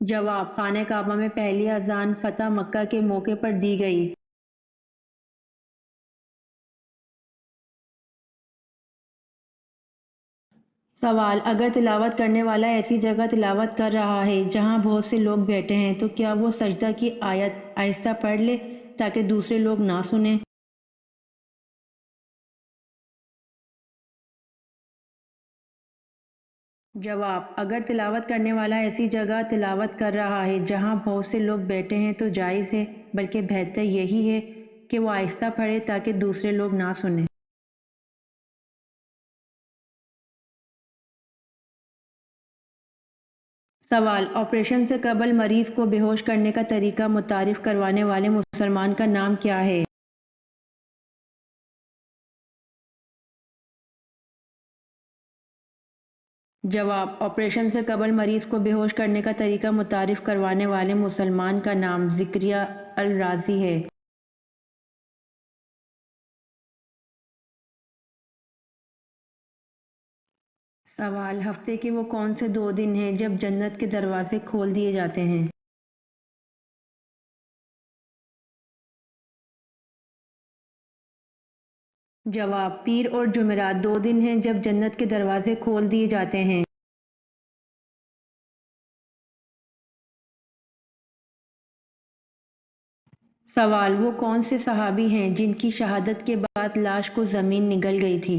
جواب: خانہ کعبہ میں پہلی اذان فتح مکہ کے موقع پر دی گئی۔ سوال: اگر تلاوت کرنے والا ایسی جگہ تلاوت کر رہا ہے جہاں بہت سے لوگ بیٹھے ہیں تو کیا وہ سجدہ کی آیت آہستہ پڑھ لے تاکہ دوسرے لوگ نہ سنیں؟ جواب: اگر تلاوت کرنے والا ایسی جگہ تلاوت کر رہا ہے جہاں بہت سے لوگ بیٹھے ہیں تو جائز ہے، بلکہ بہتر یہی ہے کہ وہ آہستہ پڑھے تاکہ دوسرے لوگ نہ سنیں۔ سوال: آپریشن سے قبل مریض کو بے ہوش کرنے کا طریقہ متعارف کروانے والے مسلمان کا نام کیا ہے؟ جواب: آپریشن سے قبل مریض کو بے ہوش کرنے کا طریقہ متعارف کروانے والے مسلمان کا نام زکریا الرازی ہے۔ سوال: ہفتے کے وہ کون سے 2 دن ہیں جب جنت کے دروازے کھول دیے جاتے ہیں؟ جواب: پیر اور جمعرات 2 دن ہیں جب جنت کے دروازے کھول دیے جاتے ہیں۔ سوال: وہ کون سے صحابی ہیں جن کی شہادت کے بعد لاش کو زمین نگل گئی تھی؟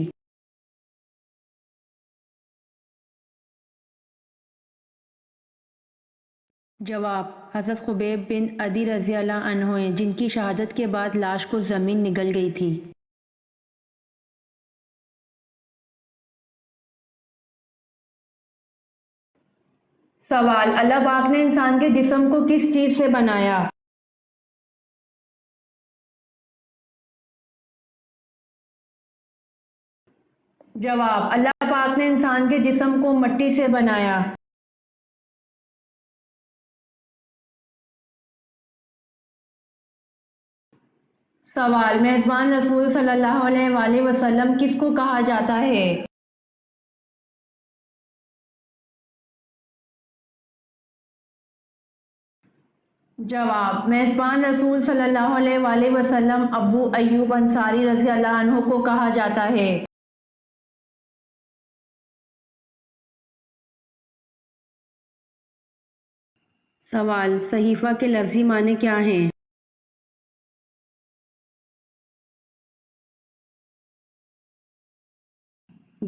جواب: حضرت خبیب بن عدی رضی اللہ عنہ ہیں جن کی شہادت کے بعد لاش کو زمین نگل گئی تھی۔ سوال: اللہ پاک نے انسان کے جسم کو کس چیز سے بنایا؟ جواب: اللہ پاک نے انسان کے جسم کو مٹی سے بنایا۔ سوال: میزبان رسول صلی اللہ علیہ وآلہ وسلم کس کو کہا جاتا ہے؟ جواب: میزبان رسول صلی اللہ علیہ وآلہ وسلم ابو ایوب انصاری رضی اللہ عنہ کو کہا جاتا ہے۔ سوال: صحیفہ کے لفظی معنی کیا ہیں؟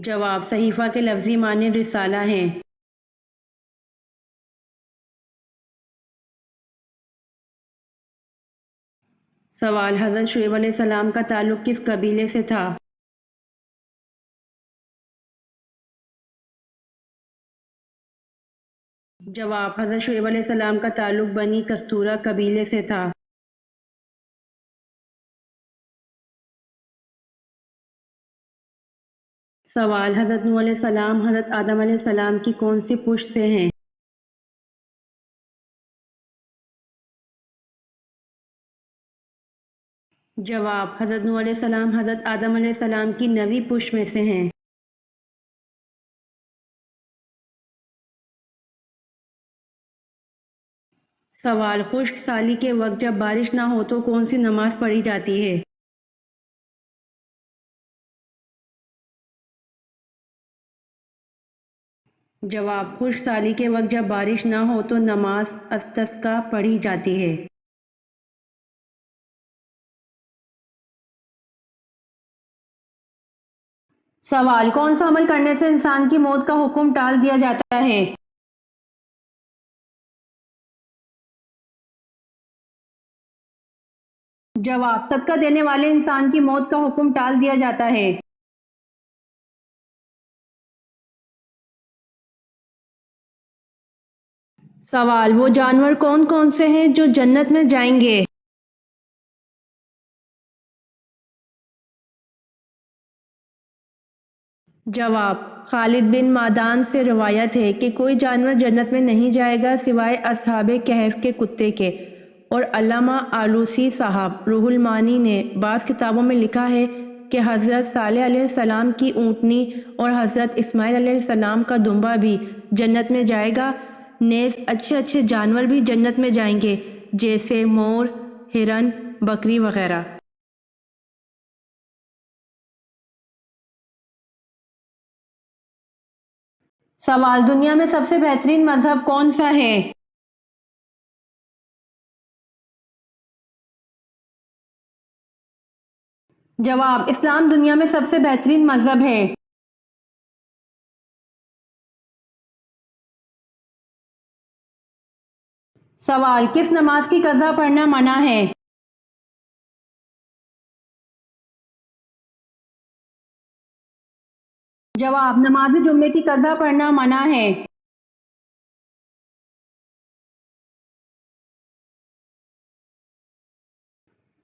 جواب: صحیفہ کے لفظی معنی رسالہ ہیں۔ سوال: حضرت شعیب علیہ السلام کا تعلق کس قبیلے سے تھا؟ جواب: حضرت شعیب علیہ السلام کا تعلق بنی کستورہ قبیلے سے تھا۔ سوال: حضرت نوح علیہ السلام حضرت آدم علیہ السلام کی کون سی پشت سے ہیں؟ جواب: حضرت نوح علیہ السلام حضرت آدم علیہ السلام کی 9ویں پشت میں سے ہیں۔ سوال: خشک سالی کے وقت جب بارش نہ ہو تو کون سی نماز پڑھی جاتی ہے؟ جواب: خشک سالی کے وقت جب بارش نہ ہو تو نماز استسقاء پڑھی جاتی ہے۔ سوال: کون سا عمل کرنے سے انسان کی موت کا حکم ٹال دیا جاتا ہے؟ جواب: صدقہ دینے والے انسان کی موت کا حکم ٹال دیا جاتا ہے۔ سوال: وہ جانور کون کون سے ہیں جو جنت میں جائیں گے؟ جواب: خالد بن معدان سے روایت ہے کہ کوئی جانور جنت میں نہیں جائے گا سوائے اصحاب کہف کے کتے کے، اور علامہ آلوسی صاحب روح المعانی نے بعض کتابوں میں لکھا ہے کہ حضرت صالح علیہ السلام کی اونٹنی اور حضرت اسماعیل علیہ السلام کا دمبہ بھی جنت میں جائے گا۔ نیز اچھے اچھے جانور بھی جنت میں جائیں گے، جیسے مور، ہرن، بکری وغیرہ۔ سوال، دنیا میں سب سے بہترین مذہب کون سا ہے؟ جواب، اسلام دنیا میں سب سے بہترین مذہب ہے۔ سوال، کس نماز کی قضا پڑھنا منع ہے؟ جواب، نماز جمعے کی قضا پڑھنا منع ہے۔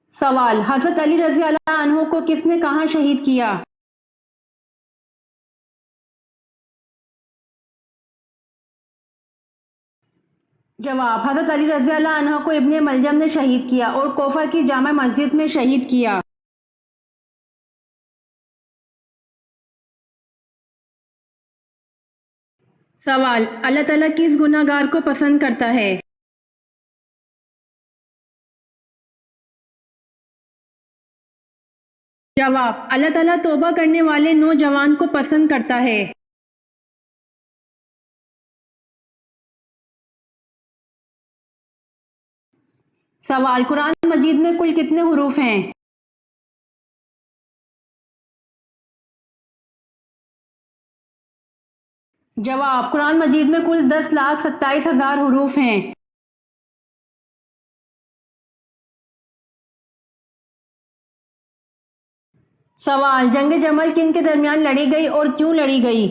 سوال، حضرت علی رضی اللہ عنہ کو کس نے کہاں شہید کیا؟ جواب، حضرت علی رضی اللہ عنہ کو ابن ملجم نے شہید کیا اور کوفہ کی جامع مسجد میں شہید کیا۔ سوال، اللہ تعالیٰ کس گناہ گار کو پسند کرتا ہے؟ جواب، اللہ تعالیٰ توبہ کرنے والے نوجوان کو پسند کرتا ہے۔ سوال، قرآن مجید میں کل کتنے حروف ہیں؟ جواب، قرآن مجید میں کل 10,27,000 حروف ہیں۔ سوال، جنگ جمل کن کے درمیان لڑی گئی اور کیوں لڑی گئی؟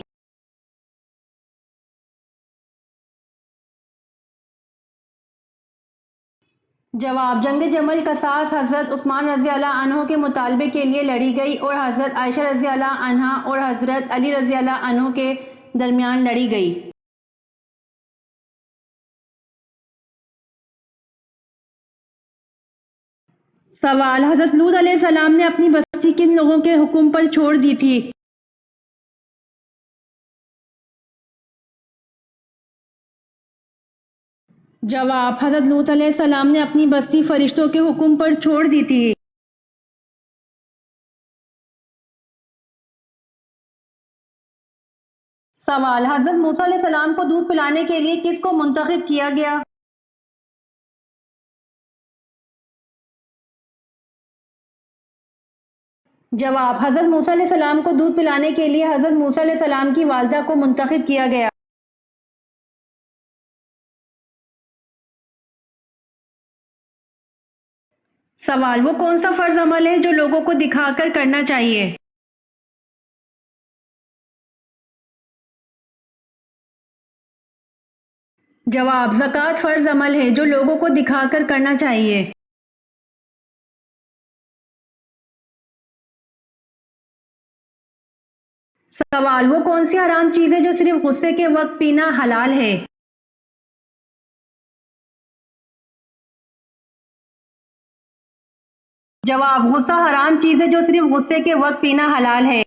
جواب، جنگ جمل قصاص حضرت عثمان رضی اللہ عنہ کے مطالبے کے لیے لڑی گئی اور حضرت عائشہ رضی اللہ عنہا اور حضرت علی رضی اللہ عنہ کے درمیان لڑی گئی۔ سوال، حضرت لوط علیہ السلام نے اپنی بستی کن لوگوں کے حکم پر چھوڑ دی تھی؟ جواب، حضرت لوط علیہ السلام نے اپنی بستی فرشتوں کے حکم پر چھوڑ دی تھی۔ سوال، حضرت موسیٰ علیہ السلام کو دودھ پلانے کے لیے کس کو منتخب کیا گیا؟ جواب، حضرت موسیٰ علیہ السلام کو دودھ پلانے کے لیے حضرت موسیٰ علیہ السلام کی والدہ کو منتخب کیا گیا۔ سوال، وہ کون سا فرض عمل ہے جو لوگوں کو دکھا کر کرنا چاہیے؟ جواب، زکوٰۃ فرض عمل ہے جو لوگوں کو دکھا کر کرنا چاہیے۔ سوال، وہ کون سی حرام چیز ہے جو صرف غصے کے وقت پینا حلال ہے؟ جواب، غصہ حرام چیز ہے جو صرف غصے کے وقت پینا حلال ہے۔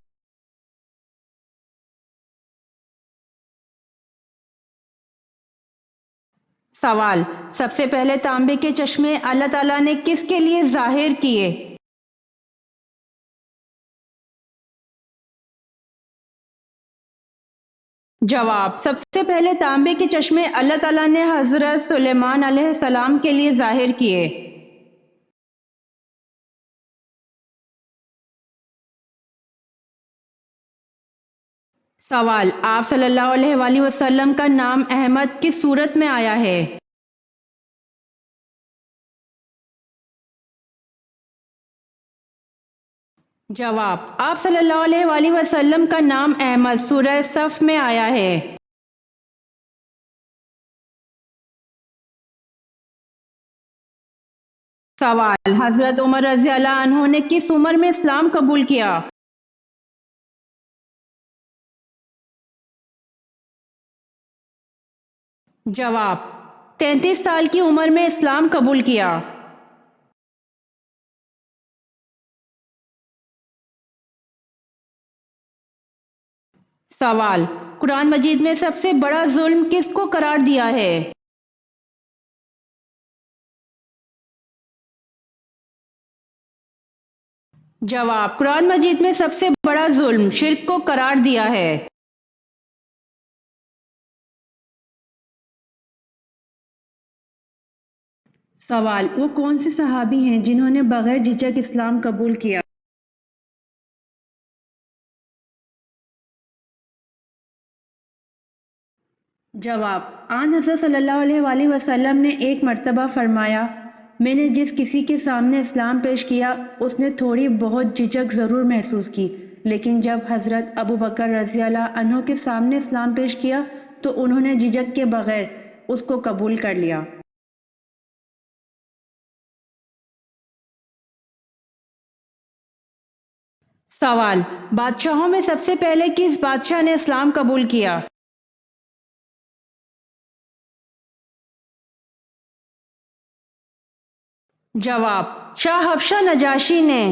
سوال، سب سے پہلے تانبے کے چشمے اللہ تعالیٰ نے کس کے لیے ظاہر کیے؟ جواب، سب سے پہلے تانبے کے چشمے اللہ تعالیٰ نے حضرت سلیمان علیہ السلام کے لیے ظاہر کیے۔ سوال، آپ صلی اللہ علیہ وآلہ وسلم کا نام احمد کس صورت میں آیا ہے؟ جواب، آپ صلی اللہ علیہ وآلہ وسلم کا نام احمد سورہ صف میں آیا ہے۔ سوال، حضرت عمر رضی اللہ عنہ نے کس عمر میں اسلام قبول کیا؟ جواب، 33 سال کی عمر میں اسلام قبول کیا۔ سوال، قرآن مجید میں سب سے بڑا ظلم کس کو قرار دیا ہے؟ جواب، قرآن مجید میں سب سے بڑا ظلم شرک کو قرار دیا ہے۔ سوال، وہ کون سے صحابی ہیں جنہوں نے بغیر جھجک اسلام قبول کیا؟ جواب، آن حضرت صلی اللہ علیہ وآلہ وسلم نے ایک مرتبہ فرمایا، میں نے جس کسی کے سامنے اسلام پیش کیا اس نے تھوڑی بہت جھجک ضرور محسوس کی، لیکن جب حضرت ابو بکر رضی اللہ عنہ کے سامنے اسلام پیش کیا تو انہوں نے جھجک کے بغیر اس کو قبول کر لیا۔ سوال، بادشاہوں میں سب سے پہلے کس بادشاہ نے اسلام قبول کیا؟ جواب، شاہ حبشہ نجاشی نے۔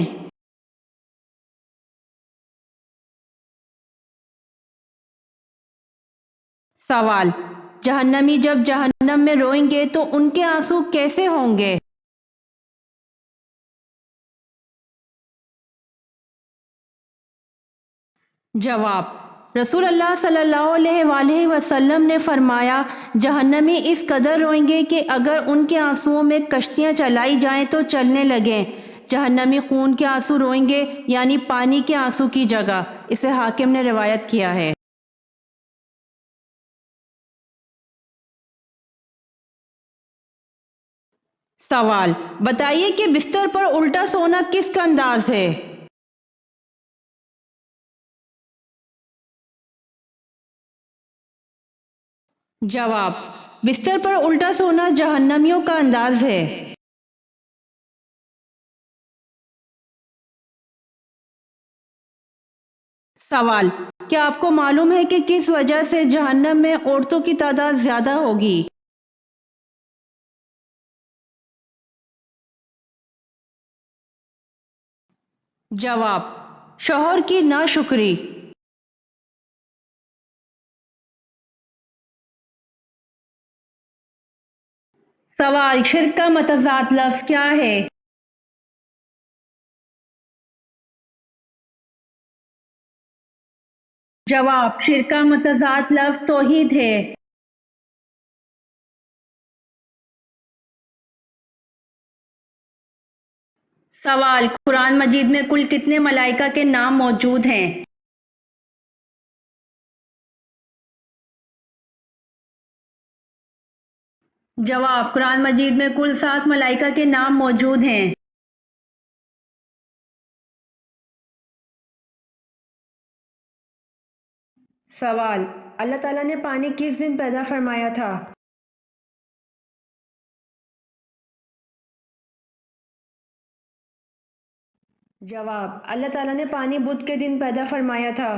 سوال، جہنمی جب جہنم میں روئیں گے تو ان کے آنسو کیسے ہوں گے؟ جواب، رسول اللہ صلی اللہ علیہ وآلہ وسلم نے فرمایا، جہنمی اس قدر روئیں گے کہ اگر ان کے آنسوؤں میں کشتیاں چلائی جائیں تو چلنے لگیں۔ جہنمی خون کے آنسو روئیں گے، یعنی پانی کے آنسو کی جگہ۔ اسے حاکم نے روایت کیا ہے۔ سوال، بتائیے کہ بستر پر الٹا سونا کس کا انداز ہے؟ جواب، بستر پر الٹا سونا جہنمیوں کا انداز ہے۔ سوال، کیا آپ کو معلوم ہے کہ کس وجہ سے جہنم میں عورتوں کی تعداد زیادہ ہوگی؟ جواب، شوہر کی ناشکری۔ سوال، شرک کا متضاد لفظ کیا ہے؟ جواب، شرک کا متضاد لفظ توحید ہے۔ سوال، قرآن مجید میں کل کتنے ملائکہ کے نام موجود ہیں؟ جواب، قرآن مجید میں کل 7 ملائکہ کے نام موجود ہیں۔ سوال، اللہ تعالیٰ نے پانی کس دن پیدا فرمایا تھا؟ جواب، اللہ تعالیٰ نے پانی بدھ کے دن پیدا فرمایا تھا۔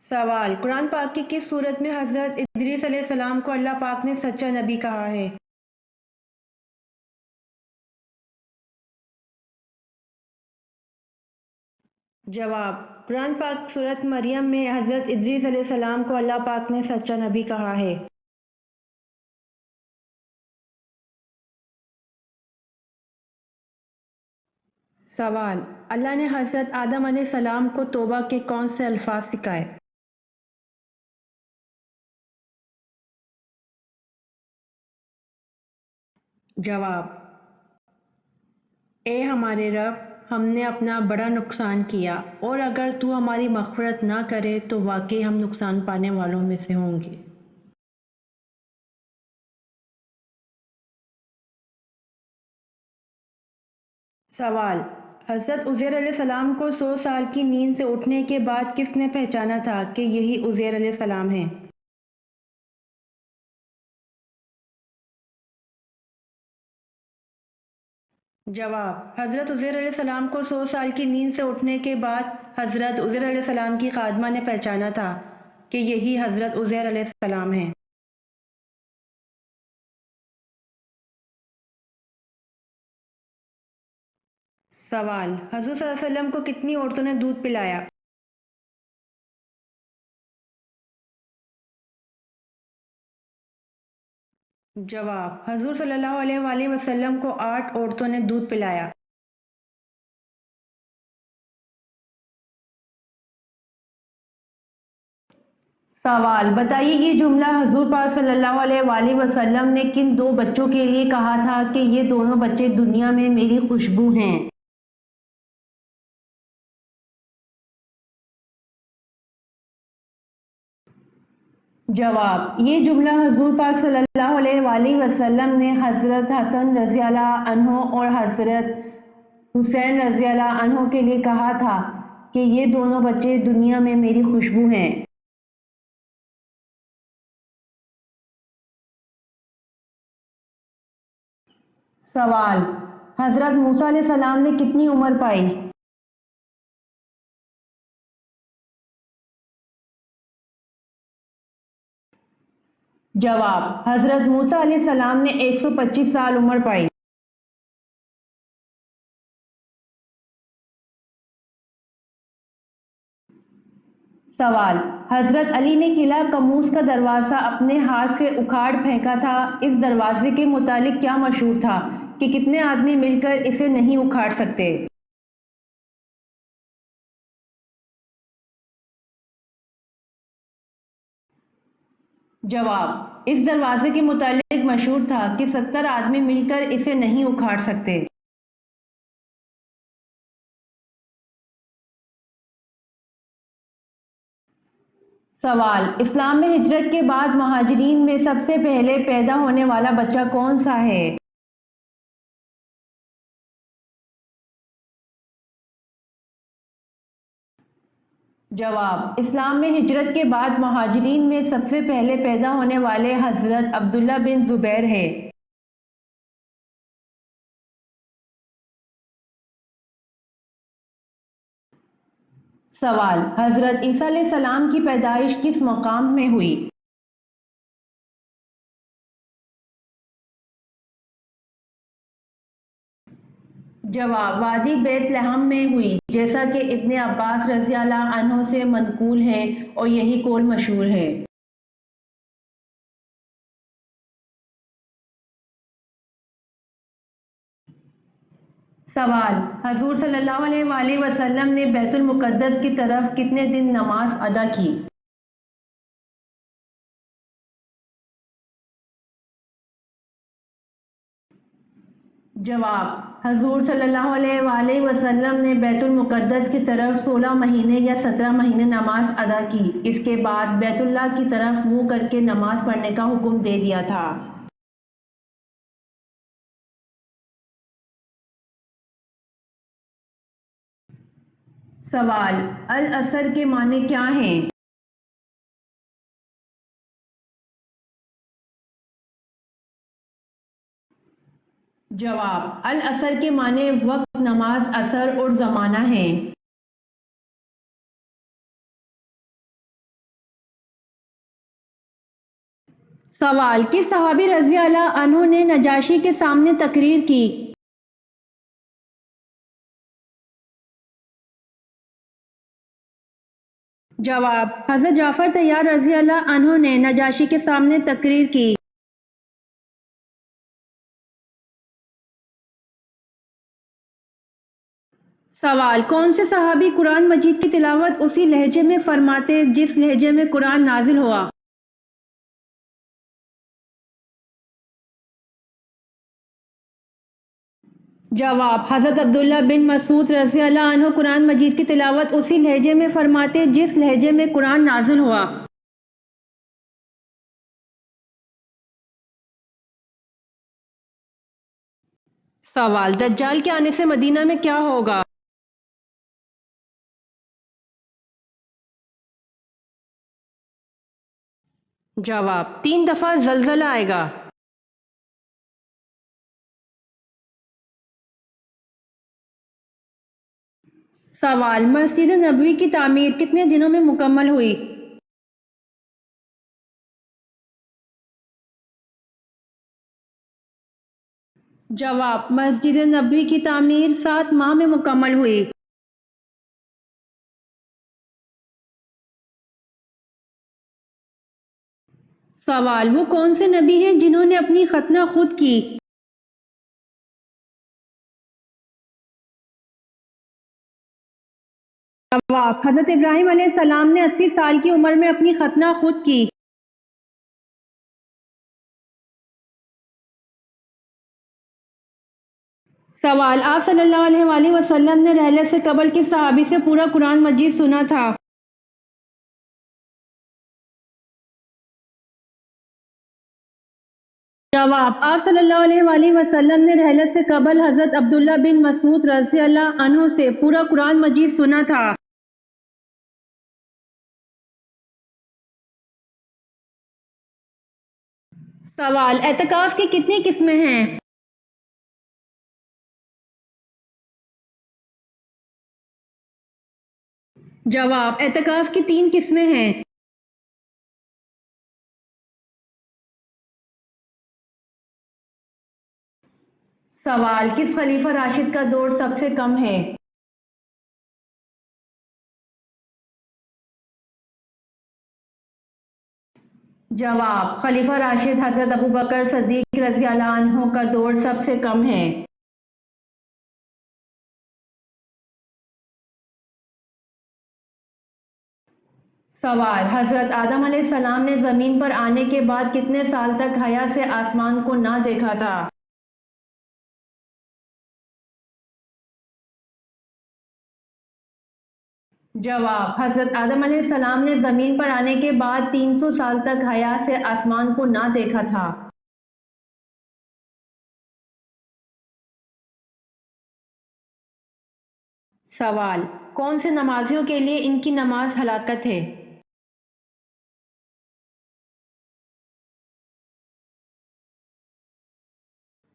سوال، قرآن پاک کی کس صورت میں حضرت ادریس علیہ السلام کو اللہ پاک نے سچا نبی کہا ہے؟ جواب، قرآن پاک سورۃ مریم میں حضرت ادریس علیہ السلام کو اللہ پاک نے سچا نبی کہا ہے۔ سوال، اللہ نے حضرت آدم علیہ السلام کو توبہ کے کون سے الفاظ سکھائے؟ جواب، اے ہمارے رب، ہم نے اپنا بڑا نقصان کیا، اور اگر تو ہماری مغفرت نہ کرے تو واقعی ہم نقصان پانے والوں میں سے ہوں گے۔ سوال، حضرت عزیر علیہ السلام کو 100 سال کی نیند سے اٹھنے کے بعد کس نے پہچانا تھا کہ یہی عزیر علیہ السلام ہیں؟ جواب، حضرت عزیر علیہ السلام کو 100 سال کی نیند سے اٹھنے کے بعد حضرت عزیر علیہ السلام کی خادمہ نے پہچانا تھا کہ یہی حضرت عزیر علیہ السلام ہیں۔ سوال: حضور صلی اللہ علیہ وسلم کو کتنی عورتوں نے دودھ پلایا؟ جواب: حضور صلی اللہ علیہ وآلہ وسلم کو 8 عورتوں نے دودھ پلایا۔ سوال: بتائیے یہ جملہ حضور پاک صلی اللہ علیہ وآلہ وسلم نے کن 2 بچوں کے لیے کہا تھا کہ یہ دونوں بچے دنیا میں میری خوشبو ہیں؟ جواب: یہ جملہ حضور پاک صلی اللہ علیہ وآلہ وسلم نے حضرت حسن رضی اللہ عنہ اور حضرت حسین رضی اللہ عنہ کے لیے کہا تھا کہ یہ دونوں بچے دنیا میں میری خوشبو ہیں۔ سوال: حضرت موسیٰ علیہ السلام نے کتنی عمر پائی؟ جواب: حضرت موسیٰ علیہ السلام نے 125 سال عمر پائی۔ سوال: حضرت علی نے قلعہ قموس کا دروازہ اپنے ہاتھ سے اکھاڑ پھینکا تھا، اس دروازے کے متعلق کیا مشہور تھا کہ کتنے آدمی مل کر اسے نہیں اکھاڑ سکتے؟ جواب: اس دروازے کے متعلق مشہور تھا کہ 70 آدمی مل کر اسے نہیں اکھاڑ سکتے۔ سوال: اسلام میں ہجرت کے بعد مہاجرین میں سب سے پہلے پیدا ہونے والا بچہ کون سا ہے؟ جواب: اسلام میں ہجرت کے بعد مہاجرین میں سب سے پہلے پیدا ہونے والے حضرت عبداللہ بن زبیر ہے۔ سوال: حضرت عیسیٰ علیہ السلام کی پیدائش کس مقام میں ہوئی؟ جواب: وادی بیت لحم میں ہوئی، جیسا کہ ابن عباس رضی اللہ عنہ سے منقول ہے اور یہی قول مشہور ہے۔ سوال: حضور صلی اللہ علیہ وآلہ وسلم نے بیت المقدس کی طرف کتنے دن نماز ادا کی؟ جواب: حضور صلی اللہ علیہ وآلہ وسلم نے بیت المقدس کی طرف 16 مہینے یا 17 مہینے نماز ادا کی، اس کے بعد بیت اللہ کی طرف منہ کر کے نماز پڑھنے کا حکم دے دیا تھا۔ سوال: العصر کے معنی کیا ہیں؟ جواب: العصر کے معنی وقت، نماز عصر اور زمانہ ہیں۔ سوال: کس صحابی رضی اللہ عنہ نے نجاشی کے سامنے تقریر کی؟ جواب: حضرت جعفر طیار رضی اللہ عنہ نے نجاشی کے سامنے تقریر کی۔ سوال: کون سے صحابی قرآن مجید کی تلاوت اسی لہجے میں فرماتے جس لہجے میں قرآن نازل ہوا؟ جواب: حضرت عبداللہ بن مسعود رضی اللہ عنہ قرآن مجید کی تلاوت اسی لہجے میں فرماتے جس لہجے میں قرآن نازل ہوا۔ سوال: دجال کے آنے سے مدینہ میں کیا ہوگا؟ جواب: 3 دفعہ زلزلہ آئے گا۔ سوال: مسجد نبوی کی تعمیر کتنے دنوں میں مکمل ہوئی؟ جواب: مسجد نبوی کی تعمیر 7 ماہ میں مکمل ہوئی۔ سوال: وہ کون سے نبی ہیں جنہوں نے اپنی ختنہ خود کی؟ جواب: حضرت ابراہیم علیہ السلام نے 80 سال کی عمر میں اپنی ختنہ خود کی۔ سوال: آپ صلی اللہ علیہ وآلہ وسلم نے رحلت سے قبل کس صحابی سے پورا قرآن مجید سنا تھا؟ جواب: آپ صلی اللہ علیہ وآلہ وسلم نے رحلت سے قبل حضرت عبداللہ بن مسعود رضی اللہ عنہ سے پورا قرآن مجید سنا تھا۔ سوال: اعتکاف کی کتنی قسمیں ہیں؟ جواب: اعتکاف کی 3 قسمیں ہیں۔ سوال: کس خلیفہ راشد کا دور سب سے کم ہے؟ جواب: خلیفہ راشد حضرت ابوبکر صدیق رضی اللہ عنہ کا دور سب سے کم ہے۔ سوال: حضرت آدم علیہ السلام نے زمین پر آنے کے بعد کتنے سال تک حیا سے آسمان کو نہ دیکھا تھا؟ جواب: حضرت آدم علیہ السلام نے زمین پر آنے کے بعد 300 سال تک حیا سے آسمان کو نہ دیکھا تھا۔ سوال: کون سے نمازیوں کے لیے ان کی نماز ہلاکت ہے؟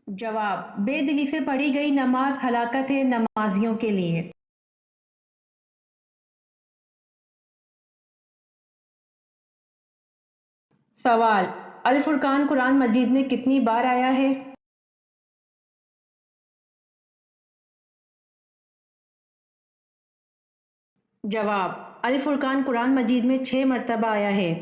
جواب: بے دلی سے پڑھی گئی نماز ہلاکت ہے نمازیوں کے لیے۔ سوال: الفرقان قرآن مجید میں کتنی بار آیا ہے؟ جواب: الفرقان قرآن مجید میں 6 مرتبہ آیا ہے۔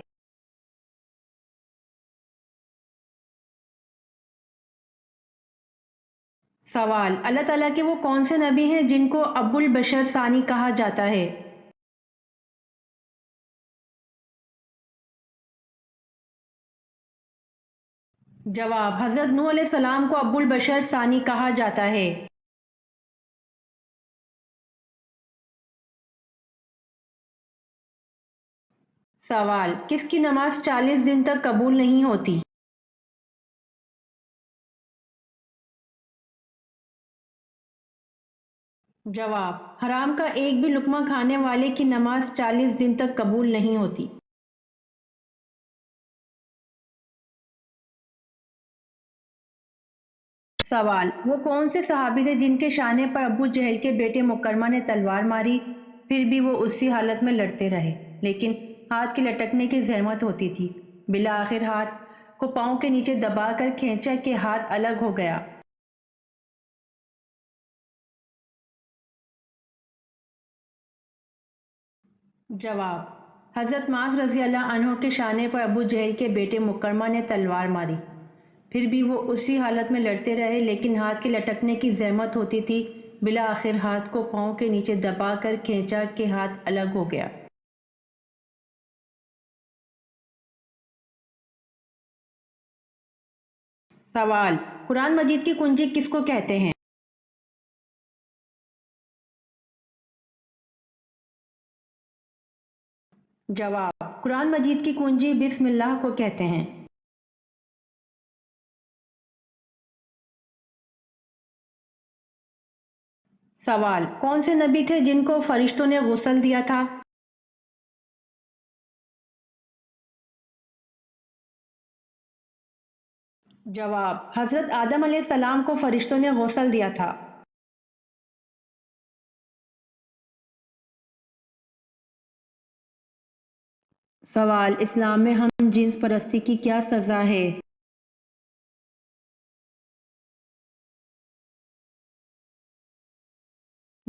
سوال: اللہ تعالیٰ کے وہ کون سے نبی ہیں جن کو ابو البشر ثانی کہا جاتا ہے؟ جواب: حضرت نوح علیہ السلام کو ابو البشر ثانی کہا جاتا ہے۔ سوال: کس کی نماز 40 دن تک قبول نہیں ہوتی؟ جواب: حرام کا ایک بھی لقمہ کھانے والے کی نماز 40 دن تک قبول نہیں ہوتی۔ سوال: وہ کون سے صحابی تھے جن کے شانے پر ابو جہل کے بیٹے مکرمہ نے تلوار ماری، پھر بھی وہ اسی حالت میں لڑتے رہے لیکن ہاتھ کے لٹکنے کی زحمت ہوتی تھی؟ بالآخر ہاتھ کو پاؤں کے نیچے دبا کر کھینچا کہ ہاتھ الگ ہو گیا۔ جواب: حضرت معاذ رضی اللہ عنہ کے شانے پر ابو جہل کے بیٹے مکرمہ نے تلوار ماری، پھر بھی وہ اسی حالت میں لڑتے رہے لیکن ہاتھ کے لٹکنے کی زحمت ہوتی تھی۔ بالآخر ہاتھ کو پاؤں کے نیچے دبا کر کھینچا کہ ہاتھ الگ ہو گیا۔ سوال: قرآن مجید کی کنجی کس کو کہتے ہیں؟ جواب: قرآن مجید کی کنجی بسم اللہ کو کہتے ہیں۔ سوال: کون سے نبی تھے جن کو فرشتوں نے غسل دیا تھا؟ جواب: حضرت آدم علیہ السلام کو فرشتوں نے غسل دیا تھا۔ سوال: اسلام میں ہم جنس پرستی کی کیا سزا ہے؟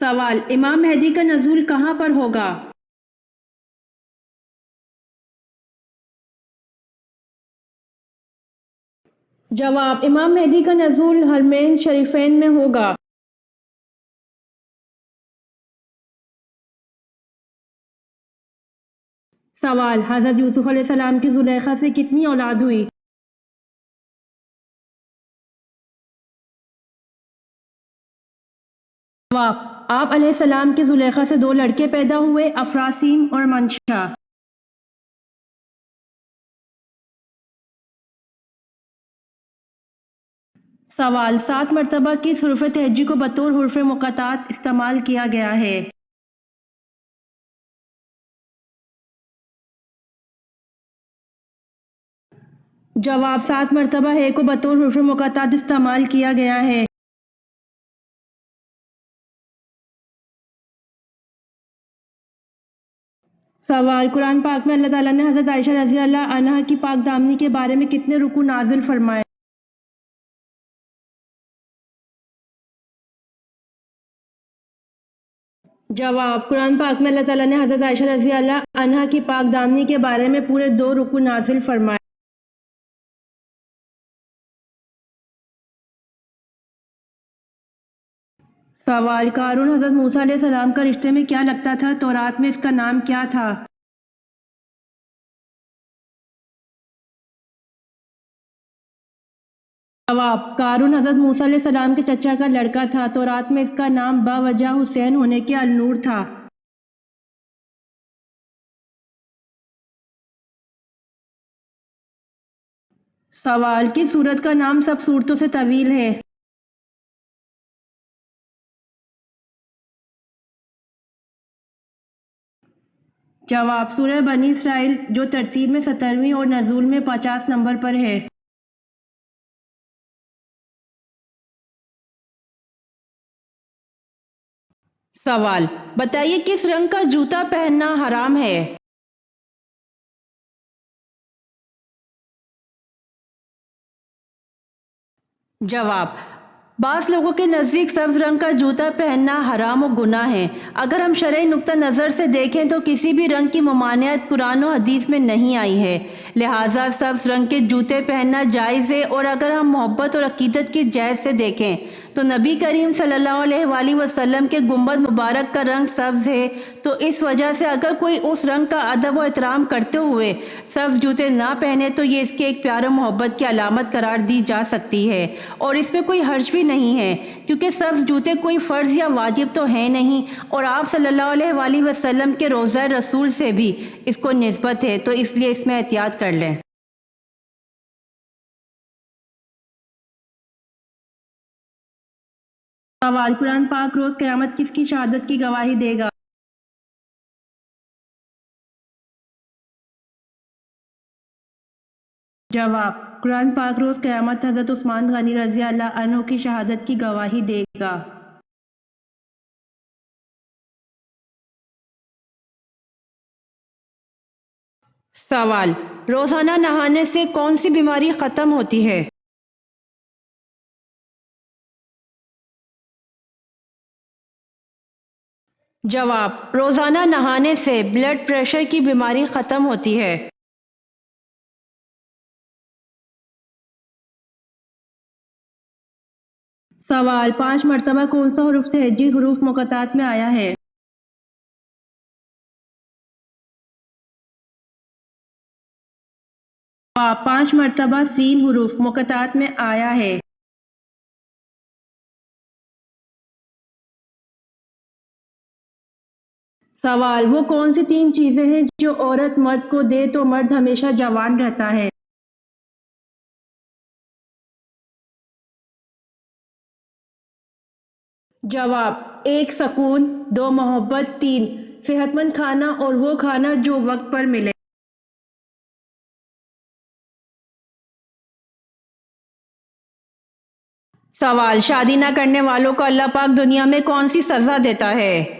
سوال، امام مہدی کا نزول کہاں پر ہوگا؟ جواب، امام مہدی کا نزول حرمین شریفین میں ہوگا۔ سوال، حضرت یوسف علیہ السلام کی زلیخا سے کتنی اولاد ہوئی؟ جواب، آپ علیہ السلام کی زلیخا سے 2 لڑکے پیدا ہوئے، افراسیم اور منشا۔ سوال، 7 مرتبہ کس حرف تہجی کو بطور حرف مقطعات استعمال کیا گیا ہے؟ جواب، 7 مرتبہ ہے کو بطور حرف مقطعات استعمال کیا گیا ہے۔ سوال، قرآن پاک میں اللہ تعالیٰ نے حضرت عائشہ رضی اللہ عنہا کی پاک دامنی کے بارے میں کتنے رکوع نازل فرمائے؟ جواب، قرآن پاک میں اللہ تعالیٰ نے حضرت عائشہ رضی اللہ عنہا کی پاک دامنی کے بارے میں پورے 2 رکوع نازل فرمائے۔ سوال، قارون حضرت موسیٰ علیہ السلام کا رشتے میں کیا لگتا تھا؟ تورات میں اس کا نام کیا تھا؟ جواب، قارون حضرت موسیٰ علیہ السلام کے چچا کا لڑکا تھا۔ تورات میں اس کا نام باوجہ حسین ہونے کے النور تھا۔ سوال، کس سورت کا نام سب سورتوں سے طویل ہے؟ جواب، سورہ بنی اسرائیل، جو ترتیب میں 17ویں اور نزول میں 50 نمبر پر ہے۔ سوال، بتائیے کس رنگ کا جوتا پہننا حرام ہے؟ جواب، بعض لوگوں کے نزدیک سبز رنگ کا جوتا پہننا حرام و گناہ ہے۔ اگر ہم شرعی نقطہ نظر سے دیکھیں تو کسی بھی رنگ کی ممانعت قرآن و حدیث میں نہیں آئی ہے، لہٰذا سبز رنگ کے جوتے پہننا جائز ہے۔ اور اگر ہم محبت اور عقیدت کی جہت سے دیکھیں تو نبی کریم صلی اللہ علیہ وآلہ وسلم کے گنبد مبارک کا رنگ سبز ہے، تو اس وجہ سے اگر کوئی اس رنگ کا ادب و احترام کرتے ہوئے سبز جوتے نہ پہنے تو یہ اس کے ایک پیار و محبت کی علامت قرار دی جا سکتی ہے، اور اس میں کوئی حرج بھی نہیں ہے، کیونکہ سبز جوتے کوئی فرض یا واجب تو ہے نہیں، اور آپ صلی اللہ علیہ وآلہ وسلم کے روضہ رسول سے بھی اس کو نسبت ہے، تو اس لیے اس میں احتیاط کر لیں۔ سوال، قرآن پاک روز قیامت کس کی شہادت کی گواہی دے گا؟ جواب، قرآن پاک روز قیامت حضرت عثمان غنی رضی اللہ عنہ کی شہادت کی گواہی دے گا۔ سوال، روزانہ نہانے سے کون سی بیماری ختم ہوتی ہے؟ جواب، روزانہ نہانے سے بلڈ پریشر کی بیماری ختم ہوتی ہے۔ سوال، 5 مرتبہ کون سا حرف تہجی حروف مقطعات میں آیا ہے؟ جواب، 5 مرتبہ سین حروف مقطعات میں آیا ہے۔ سوال، وہ کون سی 3 چیزیں ہیں جو عورت مرد کو دے تو مرد ہمیشہ جوان رہتا ہے؟ جواب، 1 سکون، 2 محبت، 3 صحت مند کھانا اور وہ کھانا جو وقت پر ملے۔ سوال، شادی نہ کرنے والوں کو اللہ پاک دنیا میں کون سی سزا دیتا ہے؟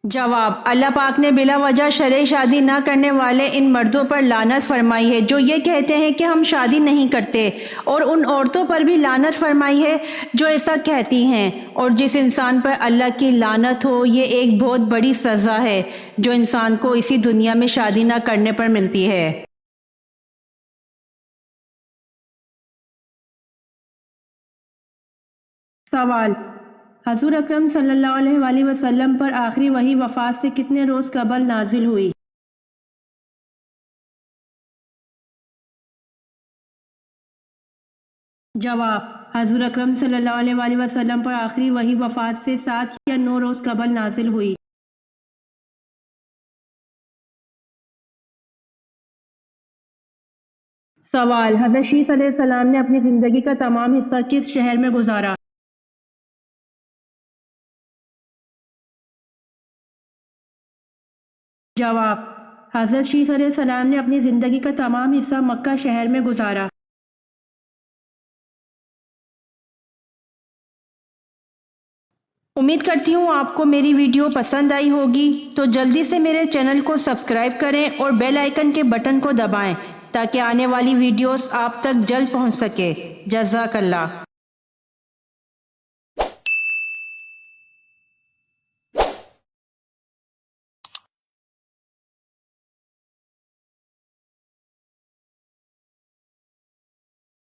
جواب: اللہ پاک نے بلا وجہ شرعی شادی نہ کرنے والے ان مردوں پر لعنت فرمائی ہے جو یہ کہتے ہیں کہ ہم شادی نہیں کرتے، اور ان عورتوں پر بھی لعنت فرمائی ہے جو ایسا کہتی ہیں، اور جس انسان پر اللہ کی لعنت ہو یہ ایک بہت بڑی سزا ہے جو انسان کو اسی دنیا میں شادی نہ کرنے پر ملتی ہے۔ سوال: حضور اکرم صلی اللہ علیہ وآلہ وسلم پر آخری وحی وفات سے کتنے روز قبل نازل ہوئی؟ جواب: حضور اکرم صلی اللہ علیہ وآلہ وسلم پر آخری وحی وفات سے 7 یا 9 روز قبل نازل ہوئی۔ سوال: حضرت شیس علیہ السلام نے اپنی زندگی کا تمام حصہ کس شہر میں گزارا؟ جواب: حضرت شیس علیہ السلام نے اپنی زندگی کا تمام حصہ مکہ شہر میں گزارا۔ امید کرتی ہوں آپ کو میری ویڈیو پسند آئی ہوگی، تو جلدی سے میرے چینل کو سبسکرائب کریں اور بیل آئیکن کے بٹن کو دبائیں تاکہ آنے والی ویڈیوز آپ تک جلد پہنچ سکے۔ جزاک اللہ۔